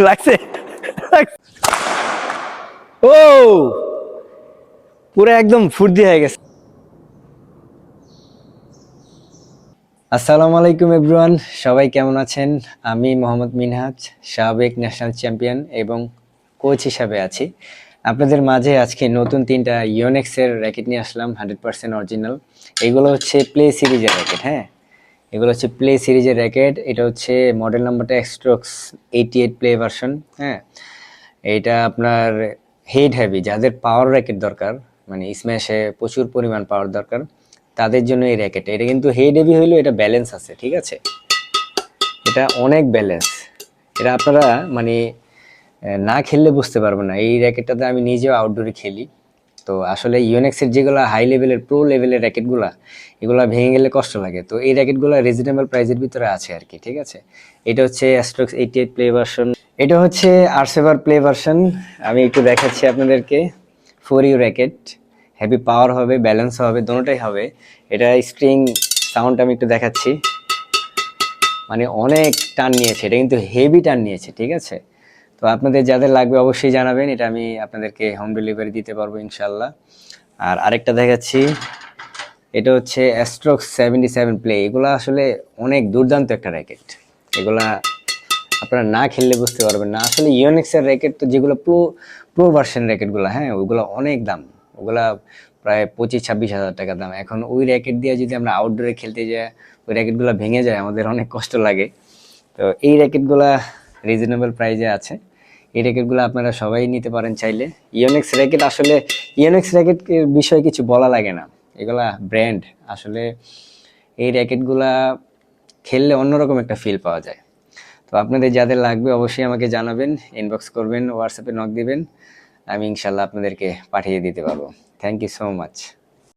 লাগছে ও পুরো একদম ফুর্তি হয়ে গেছে। আসসালামু আলাইকুম এভরিওয়ান, সবাই কেমন আছেন? আমি মোহাম্মদ মিনহাজ, সাবেক ন্যাশনাল চ্যাম্পিয়ন এবং কোচ হিসাবে আছি আপনাদের মাঝে। আজকে নতুন 3টা ইওনেক্সের র্যাকেট নিয়ে আসলাম, 100% অরিজিনাল। এগুলো হচ্ছে প্লে সিরিজের র্যাকেট। হ্যাঁ, এগুলো হচ্ছে প্লে সিরিজের র্যাকেট। এটা হচ্ছে মডেল নাম্বারটা এক্সট্রোক্স 88 প্লে ভার্সন। হ্যাঁ, এইটা আপনার হেড হেভি, যাদের পাওয়ার র্যাকেট দরকার, মানে স্ম্যাশে প্রচুর পরিমাণ পাওয়ার দরকার, তাদের জন্য এই র্যাকেট। এটা কিন্তু হেড হেভি হইলেও এটা ব্যালেন্স আছে, ঠিক আছে? এটা অনেক ব্যালেন্স। এটা আপনারা মানে না খেললে বুঝতে পারবেন না। এই র্যাকেটটাতে আমি নিজেও আউটডোরে খেলি। তো আসলে ইউনেক্সের যেগুলো হাই লেভেলের প্রো লেভেলের র্যাকেটগুলা, এগুলা ভেঙে গেলে কষ্ট লাগে। তো এই র্যাকেটগুলো রিজনেবল প্রাইসের ভিতরে আছে আর কি, ঠিক আছে? এটা হচ্ছে অ্যাস্ট্রোক্স 88 প্লে ভার্সন। এটা হচ্ছে আরসেভার প্লে ভার্সন। আমি একটু দেখাচ্ছি আপনাদেরকে। ফর ইউ র্যাকেট, হেভি পাওয়ার হবে, ব্যালেন্স হবে, দোনোটাই হবে। এটা স্ট্রিং সাউন্ড আমি একটু দেখাচ্ছি, মানে অনেক টান নিয়েছে। এটা কিন্তু হেভি টান নিয়েছে, ঠিক আছে? তো আপনাদের যাদের লাগবে অবশ্যই জানাবেন, এটা আমি আপনাদেরকে হোম ডেলিভারি দিতে পারবো ইনশাল্লাহ। আর আরেকটা দেখাচ্ছি, এটা হচ্ছে অ্যাস্ট্রোক্স 77 প্লে। এগুলা আসলে অনেক দুর্দান্ত একটা র্যাকেট। এগুলা আপনারা না খেললে বুঝতে পারবেন না। আসলে ইওনেক্সের র্যাকেট তো যেগুলো প্রো প্রো ভার্সন র্যাকেটগুলো, হ্যাঁ, ওইগুলো অনেক দাম। ওগুলা প্রায় 25-26 হাজার টাকা দাম। এখন ওই র্যাকেট দিয়ে যদি আমরা আউটডোরে খেলতে যাই, ওই র্যাকেটগুলো ভেঙে যায়, আমাদের অনেক কষ্ট লাগে। তো এই র্যাকেটগুলা রিজনেবল প্রাইজে আছে। এই র্যাকেটগুলো আপনারা সবাই নিতে পারেন চাইলে। ইওনেক্স র্যাকেট আসলে, ইওনেক্স র্যাকেটের বিষয়ে কিছু বলা লাগে না, এগুলা ব্র্যান্ড। আসলে এই র্যাকেটগুলা খেললে অন্যরকম একটা ফিল পাওয়া যায়। তো আপনাদের যাদের লাগবে অবশ্যই আমাকে জানাবেন, ইনবক্স করবেন, হোয়াটসঅ্যাপে নক দিবেন, আমি ইনশাল্লাহ আপনাদেরকে পাঠিয়ে দিতে পারবো। Thank you so much.